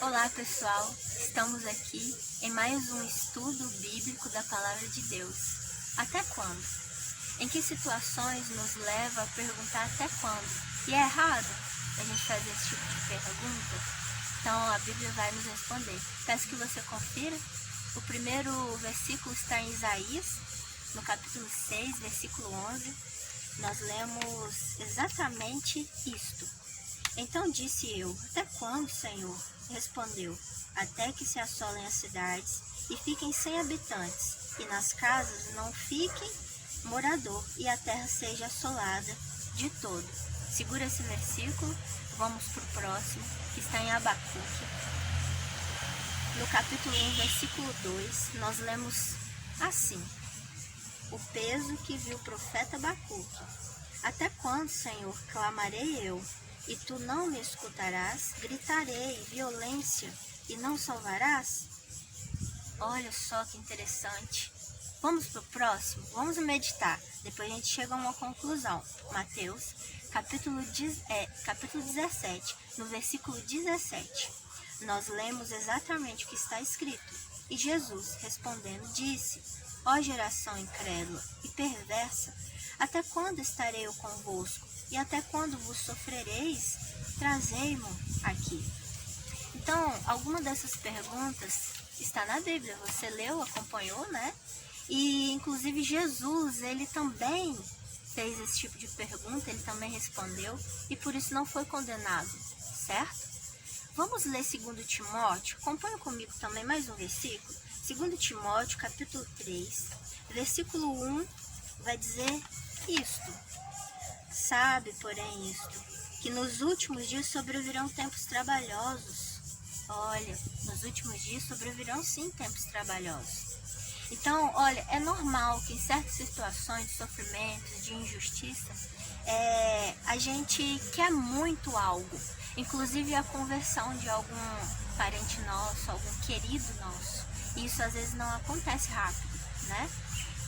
Olá pessoal, estamos aqui em mais um estudo bíblico da Palavra de Deus. Até quando? Em que situações nos leva a perguntar até quando? E é errado a gente fazer esse tipo de pergunta? Então a Bíblia vai nos responder. Peço que você confira. O primeiro versículo está em Isaías, no capítulo 6, versículo 11. Nós lemos exatamente isto. Então disse eu, até quando, Senhor? Respondeu, até que se assolem as cidades e fiquem sem habitantes, e nas casas não fiquem morador, e a terra seja assolada de todo. Segura esse versículo, vamos para o próximo, que está em Abacuque. No capítulo 1, versículo 2, nós lemos assim, o peso que viu o profeta Abacuque. Até quando, Senhor, clamarei eu? E tu não me escutarás? Gritarei violência e não salvarás? Olha só que interessante. Vamos para o próximo? Vamos meditar. Depois a gente chega a uma conclusão. Mateus, capítulo 17, no versículo 17. Nós lemos exatamente o que está escrito. E Jesus, respondendo, disse, ó geração incrédula e perversa, até quando estarei eu convosco? E até quando vos sofrereis? Trazei-mo aqui. Então, alguma dessas perguntas está na Bíblia. Você leu, acompanhou, né? E, inclusive, Jesus, ele também fez esse tipo de pergunta, ele também respondeu, e por isso não foi condenado, certo? Vamos ler 2 Timóteo. Acompanha comigo também mais um versículo. 2 Timóteo, capítulo 3, versículo 1, vai dizer isto. Sabe, porém, isto, que nos últimos dias sobrevirão tempos trabalhosos. Olha, nos últimos dias sobrevirão sim tempos trabalhosos. Então, olha, é normal que em certas situações de sofrimento, de injustiça, a gente quer muito algo. Inclusive a conversão de algum parente nosso, algum querido nosso. E isso às vezes não acontece rápido, né?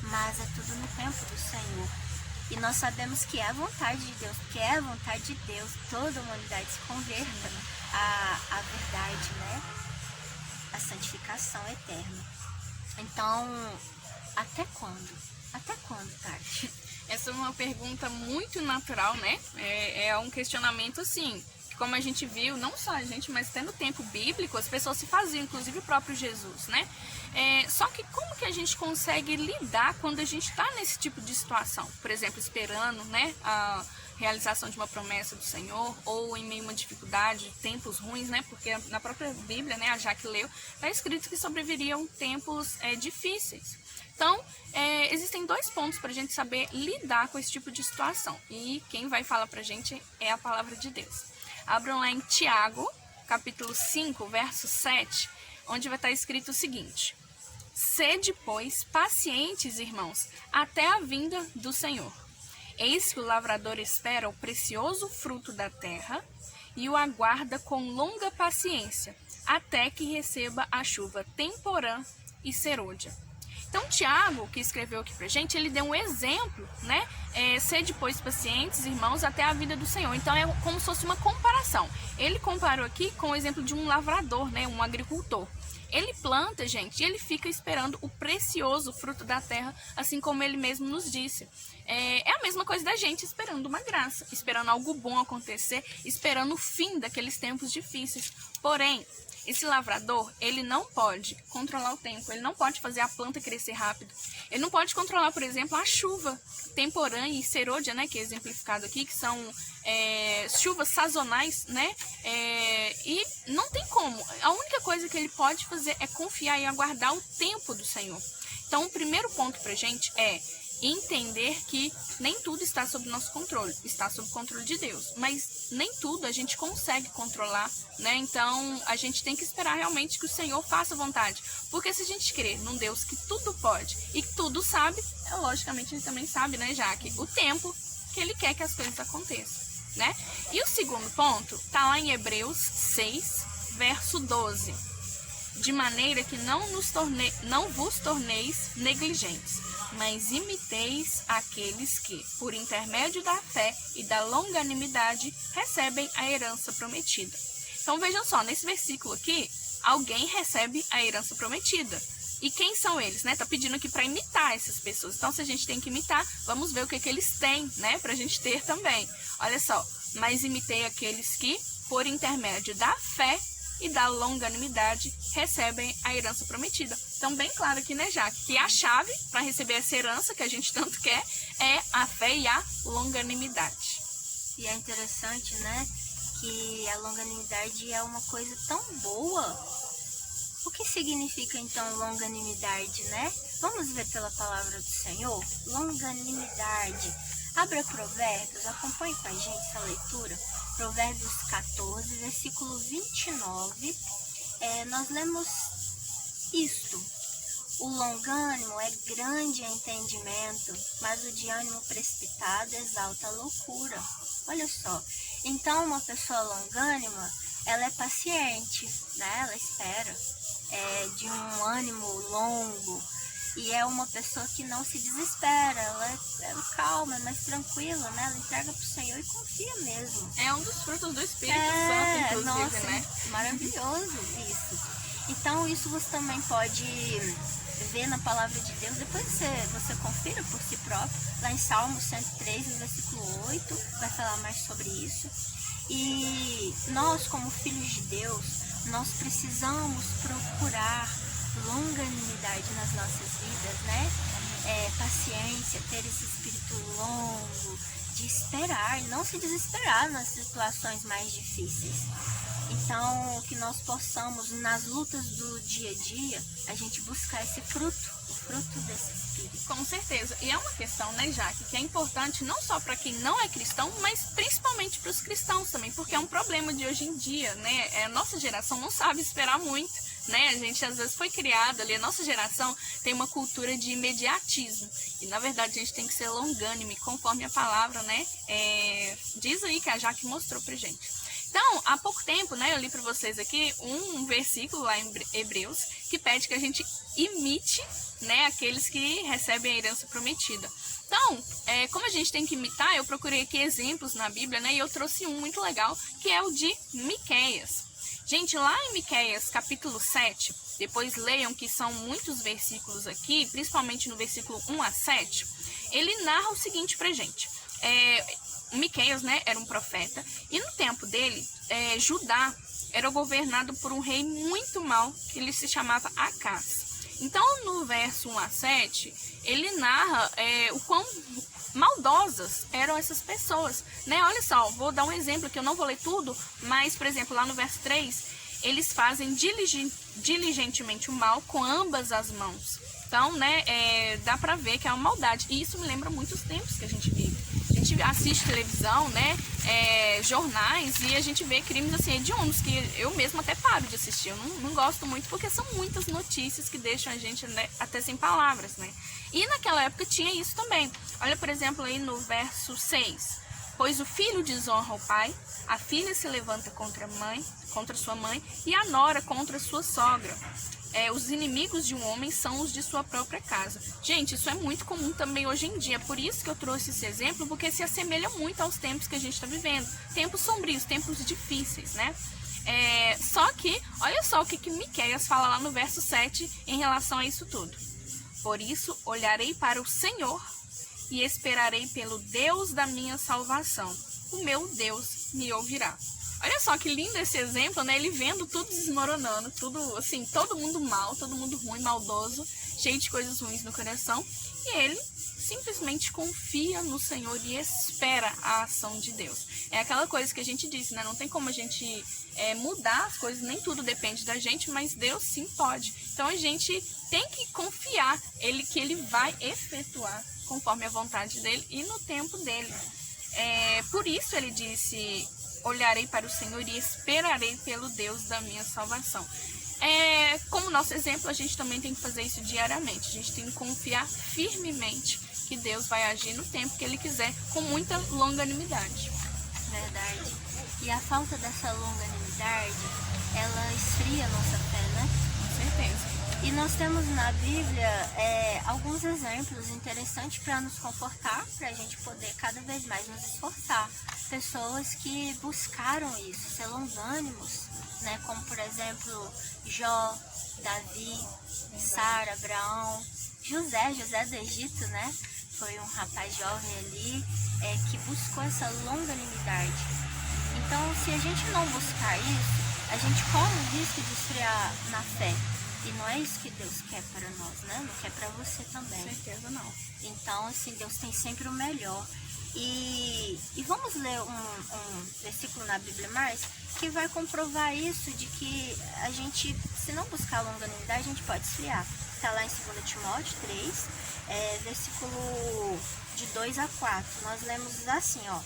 Mas é tudo no tempo do Senhor. E nós sabemos que é a vontade de Deus, que é a vontade de Deus, toda a humanidade se converta à verdade, né? A santificação eterna. Então, até quando? Até quando, Tati? Essa é uma pergunta muito natural, né? É um questionamento assim, que como a gente viu, não só a gente, mas até no tempo bíblico, as pessoas se faziam, inclusive o próprio Jesus, né? Só que como que a gente consegue lidar quando a gente está nesse tipo de situação? Por exemplo, esperando, né, a realização de uma promessa do Senhor, ou em meio a uma dificuldade, tempos ruins, né? Porque na própria Bíblia, né, a Jaque leu, está escrito que sobreviriam tempos difíceis. Então, existem 2 pontos para a gente saber lidar com esse tipo de situação. E quem vai falar para a gente é a palavra de Deus. Abram lá em Tiago, capítulo 5, verso 7, onde vai estar escrito o seguinte. Sede, pois, pacientes, irmãos, até a vinda do Senhor. Eis que o lavrador espera o precioso fruto da terra e o aguarda com longa paciência, até que receba a chuva temporã e serôdia. Então, Tiago, que escreveu aqui pra gente, ele deu um exemplo, né? Sede, pois, pacientes, irmãos, até a vinda do Senhor. Então, é como se fosse uma comparação. Ele comparou aqui com o exemplo de um lavrador, né? Um agricultor. Ele planta, gente, e ele fica esperando o precioso fruto da terra, assim como ele mesmo nos disse. É a mesma coisa da gente esperando uma graça, esperando algo bom acontecer, esperando o fim daqueles tempos difíceis. Porém, esse lavrador, ele não pode controlar o tempo, ele não pode fazer a planta crescer rápido. Ele não pode controlar, por exemplo, a chuva temporã e serôdia, né, que é exemplificado aqui, que são chuvas sazonais, né, e não tem como. A única coisa que ele pode fazer é confiar e aguardar o tempo do Senhor. Então, o primeiro ponto pra gente é entender que nem tudo está sob nosso controle, está sob o controle de Deus, mas nem tudo a gente consegue controlar, né? Então a gente tem que esperar realmente que o Senhor faça vontade, porque se a gente crer num Deus que tudo pode e que tudo sabe, logicamente ele também sabe, né, Jaque, o tempo que ele quer que as coisas aconteçam, né? E o segundo ponto tá lá em Hebreus 6, verso 12, de maneira que não vos torneis negligentes, mas imiteis aqueles que, por intermédio da fé e da longanimidade, recebem a herança prometida. Então vejam só, nesse versículo aqui, alguém recebe a herança prometida. E quem são eles, né? Tá pedindo aqui para imitar essas pessoas. Então, se a gente tem que imitar, vamos ver o que eles têm, né? Pra gente ter também. Olha só, mas imitei aqueles que, por intermédio da fé e da longanimidade, recebem a herança prometida. Então, bem claro aqui, né, Jaque, que a chave para receber essa herança que a gente tanto quer é a fé e a longanimidade. E é interessante, né, que a longanimidade é uma coisa tão boa. O que significa, então, longanimidade, né? Vamos ver pela palavra do Senhor? Longanimidade. Abra Provérbios, acompanhe com a gente essa leitura. Provérbios 14, versículo 29. Nós lemos isto. O longânimo é grande em entendimento, mas o de ânimo precipitado exalta a loucura. Olha só. Então, uma pessoa longânima, ela é paciente, né? Ela espera. De um ânimo longo, e é uma pessoa que não se desespera, ela é calma, é mais tranquila, né? Ela entrega pro Senhor e confia mesmo. É um dos frutos do Espírito Santo, inclusive, nossa, né? Maravilhoso isso. Então isso você também pode ver na palavra de Deus, depois você confira por si próprio, lá em Salmo 103, no versículo 8, vai falar mais sobre isso. E nós, como filhos de Deus, nós precisamos procurar longanimidade nas nossas vidas, né? Paciência, ter esse espírito longo, de esperar, não se desesperar nas situações mais difíceis. Então, que nós possamos, nas lutas do dia a dia, a gente buscar esse fruto, o fruto desse espírito. Com certeza. E é uma questão, né, Jaque, que é importante não só para quem não é cristão, mas principalmente para os cristãos também, porque é um problema de hoje em dia, né? A nossa geração não sabe esperar muito, né? A gente às vezes foi criada ali, a nossa geração tem uma cultura de imediatismo. E na verdade a gente tem que ser longânime, conforme a palavra, né? Diz aí que a Jaque mostrou pra gente. Então, há pouco tempo, né, eu li para vocês aqui um versículo lá em Hebreus que pede que a gente imite, né, aqueles que recebem a herança prometida. Então, como a gente tem que imitar, eu procurei aqui exemplos na Bíblia, né, e eu trouxe um muito legal, que é o de Miqueias. Gente, lá em Miqueias, capítulo 7, depois leiam que são muitos versículos aqui, principalmente no versículo 1 a 7, ele narra o seguinte pra gente. Miqueias, né, era um profeta, e no tempo dele, Judá era governado por um rei muito mau, que ele se chamava Acás. Então, no verso 1 a 7, ele narra o quão maldosas eram essas pessoas, né? Olha só, vou dar um exemplo que eu não vou ler tudo, mas, por exemplo, lá no verso 3, eles fazem diligentemente o mal com ambas as mãos. Então, né, dá pra ver que é uma maldade, e isso me lembra muitos tempos que a gente vive. A gente assiste televisão, né, jornais, e a gente vê crimes assim hediondos que eu mesma até paro de assistir. Eu não gosto muito porque são muitas notícias que deixam a gente, né, até sem palavras, né? E naquela época tinha isso também. Olha, por exemplo, aí no verso 6. Pois o filho desonra o pai, a filha se levanta contra sua mãe, e a nora contra sua sogra. Os inimigos de um homem são os de sua própria casa. Gente, isso é muito comum também hoje em dia. Por isso que eu trouxe esse exemplo, porque se assemelha muito aos tempos que a gente está vivendo. Tempos sombrios, tempos difíceis, né? Só que, olha só o que Miqueias fala lá no verso 7 em relação a isso tudo. Por isso, olharei para o Senhor e esperarei pelo Deus da minha salvação. O meu Deus me ouvirá. Olha só que lindo esse exemplo, né? Ele vendo tudo desmoronando, tudo assim, todo mundo mal, todo mundo ruim, maldoso, cheio de coisas ruins no coração. E ele simplesmente confia no Senhor e espera a ação de Deus. É aquela coisa que a gente disse, né? Não tem como a gente mudar as coisas, nem tudo depende da gente, mas Deus sim pode. Então a gente tem que confiar que Ele vai efetuar conforme a vontade dEle e no tempo dEle. Por isso ele disse... Olharei para o Senhor e esperarei pelo Deus da minha salvação. Como nosso exemplo, a gente também tem que fazer isso diariamente. A gente tem que confiar firmemente que Deus vai agir no tempo que Ele quiser, com muita longanimidade. Verdade. E a falta dessa longanimidade, ela esfria a nossa fé, né? Com certeza. E nós temos na Bíblia alguns exemplos interessantes para nos confortar, para a gente poder cada vez mais nos esforçar. Pessoas que buscaram isso, ser longânimos, né? Como por exemplo Jó, Davi, Sara, Abraão, José do Egito, né? Foi um rapaz jovem ali que buscou essa longanimidade. Então, se a gente não buscar isso, a gente corre o risco de esfriar na fé. E não é isso que Deus quer para nós, né? Não quer para você também. Com certeza não. Então, assim, Deus tem sempre o melhor. E vamos ler um versículo na Bíblia mais que vai comprovar isso, de que a gente, se não buscar longanimidade, a gente pode esfriar. Está lá em 2 Timóteo 3, versículo de 2 a 4. Nós lemos assim, ó.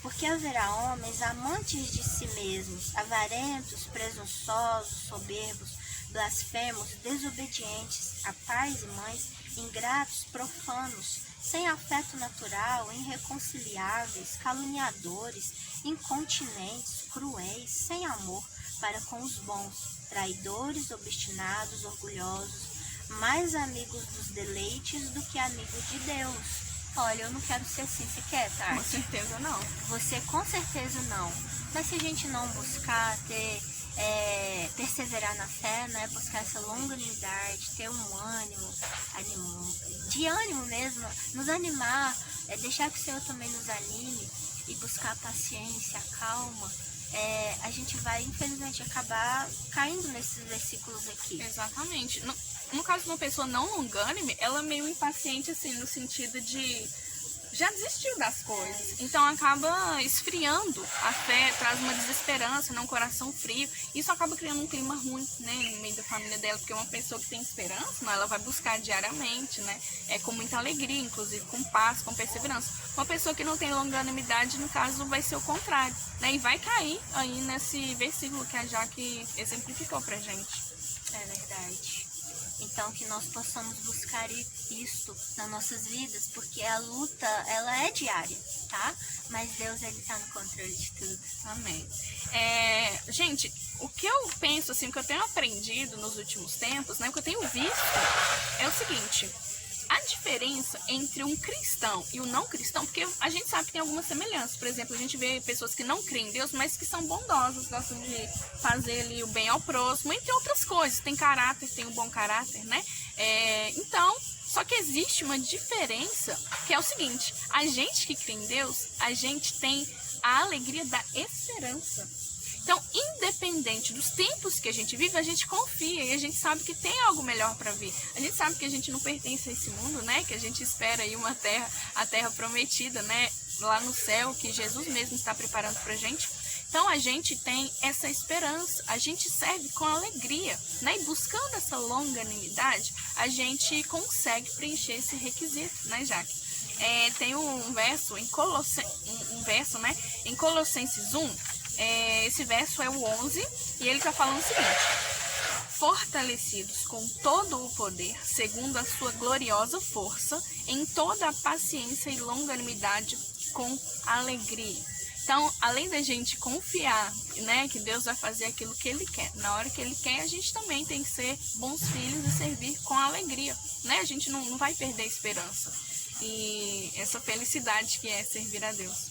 Porque haverá homens amantes de si mesmos, avarentos, presunçosos, soberbos, blasfemos, desobedientes a pais e mães, ingratos, profanos, sem afeto natural, irreconciliáveis, caluniadores, incontinentes, cruéis, sem amor para com os bons, traidores, obstinados, orgulhosos, mais amigos dos deleites do que amigos de Deus. Olha, eu não quero ser assim, você quer, Tati? Com certeza não. Você com certeza não. Mas se a gente não buscar perseverar na fé, né? Buscar essa longanimidade, ter um ânimo de ânimo mesmo, nos animar, deixar que o Senhor também nos anime e buscar a paciência, a calma, a gente vai, infelizmente, acabar caindo nesses versículos aqui. Exatamente. No caso de uma pessoa não longânime, ela é meio impaciente, assim, no sentido de já desistiu das coisas. Então acaba esfriando a fé, traz uma desesperança, um coração frio. Isso acaba criando um clima ruim, né, no meio da família dela, porque uma pessoa que tem esperança, ela vai buscar diariamente, né, com muita alegria, inclusive com paz, com perseverança. Uma pessoa que não tem longanimidade, no caso, vai ser o contrário, né, e vai cair aí nesse versículo que a Jaque exemplificou pra gente. É verdade. Então, que nós possamos buscar isto nas nossas vidas, porque a luta, ela é diária, tá? Mas Deus, ele tá no controle de tudo. Amém. Gente, o que eu penso, assim, o que eu tenho aprendido nos últimos tempos, né, o que eu tenho visto, é o seguinte: a diferença entre um cristão e um não cristão, porque a gente sabe que tem algumas semelhanças. Por exemplo, a gente vê pessoas que não creem em Deus, mas que são bondosas, gostam de fazer ali o bem ao próximo, entre outras coisas. Tem caráter, tem um bom caráter, né? Então, só que existe uma diferença, que é o seguinte: a gente que crê em Deus, a gente tem a alegria da esperança. Então, independente dos tempos que a gente vive, a gente confia e a gente sabe que tem algo melhor para vir. A gente sabe que a gente não pertence a esse mundo, né? Que a gente espera aí uma terra, a terra prometida, né? Lá no céu, que Jesus mesmo está preparando pra gente. Então, a gente tem essa esperança, a gente serve com alegria, né? E buscando essa longanimidade, a gente consegue preencher esse requisito, né, Jaque? Tem um verso em Colossenses 1, esse verso é o 11, e ele está falando o seguinte: fortalecidos com todo o poder, segundo a sua gloriosa força, em toda a paciência e longanimidade, com alegria. Então, além da gente confiar, né, que Deus vai fazer aquilo que Ele quer, na hora que Ele quer, a gente também tem que ser bons filhos e servir com alegria, né? A gente não vai perder a esperança e essa felicidade que é servir a Deus.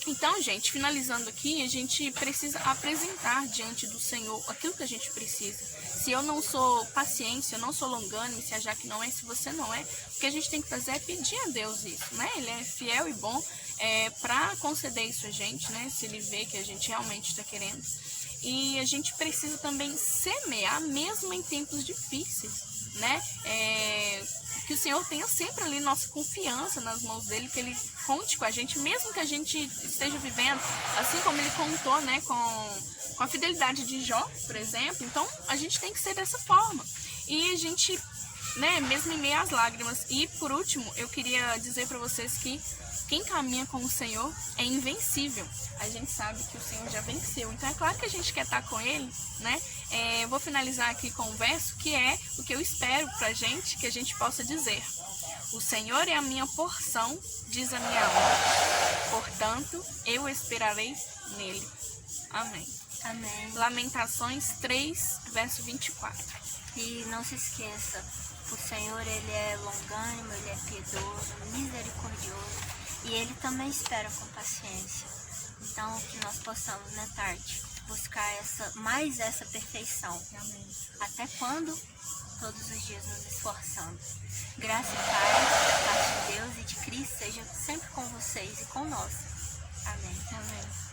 Então, gente, finalizando aqui, a gente precisa apresentar diante do Senhor aquilo que a gente precisa. Se eu não sou paciente, se eu não sou longânime, se a Jaque não é, se você não é, o que a gente tem que fazer é pedir a Deus isso, né? Ele é fiel e bom para conceder isso a gente, né? Se Ele vê que a gente realmente está querendo. E a gente precisa também semear, mesmo em tempos difíceis, né? Que o Senhor tenha sempre ali nossa confiança nas mãos dele, que Ele conte com a gente, mesmo que a gente esteja vivendo, assim como Ele contou, né, com a fidelidade de Jó, por exemplo. Então, a gente tem que ser dessa forma. E a gente, né, mesmo em meio às lágrimas. E, por último, eu queria dizer para vocês que quem caminha com o Senhor é invencível. A gente sabe que o Senhor já venceu. Então, é claro que a gente quer estar com Ele, né? Vou finalizar aqui com um verso que é o que eu espero pra gente, que a gente possa dizer: o Senhor é a minha porção, diz a minha alma. Portanto, eu esperarei nele. Amém. Amém. Lamentações 3, verso 24. E não se esqueça, o Senhor, Ele é longânimo, Ele é piedoso, misericordioso, e Ele também espera com paciência. Então, que nós possamos, né, Tati, buscar mais essa perfeição. Amém. Até quando? Todos os dias nos esforçando. Graça e paz, da parte de Deus e de Cristo, seja sempre com vocês e com nós. Amém. Amém.